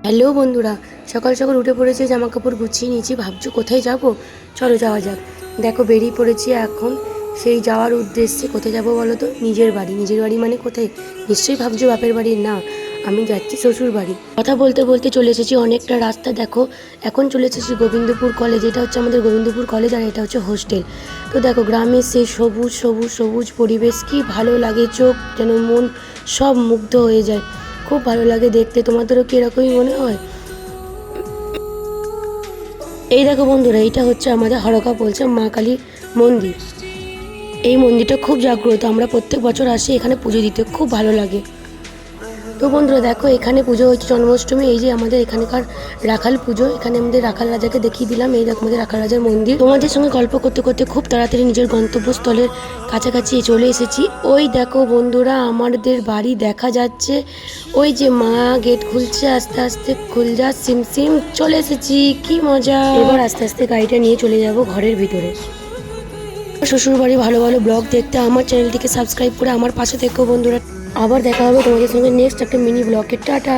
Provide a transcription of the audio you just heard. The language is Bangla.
হ্যালো বন্ধুরা, সকাল সকাল উঠে পড়েছি, জামা কাপড় গুছিয়ে নিয়েছি। ভাবছো কোথায় যাব? চলো যাওয়া যাক। দেখো বেরিয়ে পড়েছি এখন সেই যাওয়ার উদ্দেশ্যে। কোথায় যাব বলো তো? নিজের বাড়ি। নিজের বাড়ি মানে কোথায়? নিশ্চয়ই ভাবছো বাপের বাড়ি না, আমি যাচ্ছি শ্বশুর বাড়ি। কথা বলতে বলতে চলে এসেছি অনেকটা রাস্তা। দেখো এখন চলে এসেছি গোবিন্দপুর কলেজ। এটা হচ্ছে আমাদের গোবিন্দপুর কলেজ আর এটা হচ্ছে হোস্টেল। তো দেখো গ্রামের সেই সবুজ সবুজ সবুজ পরিবেশ কি ভালো লাগে, চোখ যেন মন সব মুগ্ধ হয়ে যায়। খুব ভালো লাগে দেখতে। তোমাদেরও কি এরকমই মনে হয়? এই দেখো বন্ধুরা, এইটা হচ্ছে আমাদের হরকা বলছে মা কালীর মন্দির। এই মন্দিরটা খুব জাগ্রত, আমরা প্রত্যেক বছর আসি এখানে পুজো দিতে, খুব ভালো লাগে। তো বন্ধুরা দেখো এখানে পুজো হচ্ছে জন্মাষ্টমী। এই যে আমাদের এখানকার রাখাল পুজো, এখানে আমাদের রাখাল রাজাকে দেখিয়ে দিলাম। এই দেখো আমাদের রাখাল রাজার মন্দির। তোমাদের সঙ্গে গল্প করতে করতে খুব তাড়াতাড়ি নিজের গন্তব্যস্থলের কাছাকাছি চলে এসেছি। ওই দেখো বন্ধুরা আমাদের বাড়ি দেখা যাচ্ছে। ওই যে মা গেট খুলছে, আস্তে আস্তে খুল যা সিম সিম, চলে এসেছি, কি মজা। এবার আস্তে আস্তে গাড়িটা নিয়ে চলে যাব ঘরের ভিতরে। শ্বশুর বাড়ি ভালো ভালো ব্লগ দেখতে আমার চ্যানেলটিকে সাবস্ক্রাইব করে আমার পাশে থেকো বন্ধুরা। আবার দেখা হবে তোমাদের সঙ্গে নেক্সট একটা মিনি ব্লগে। টাটা।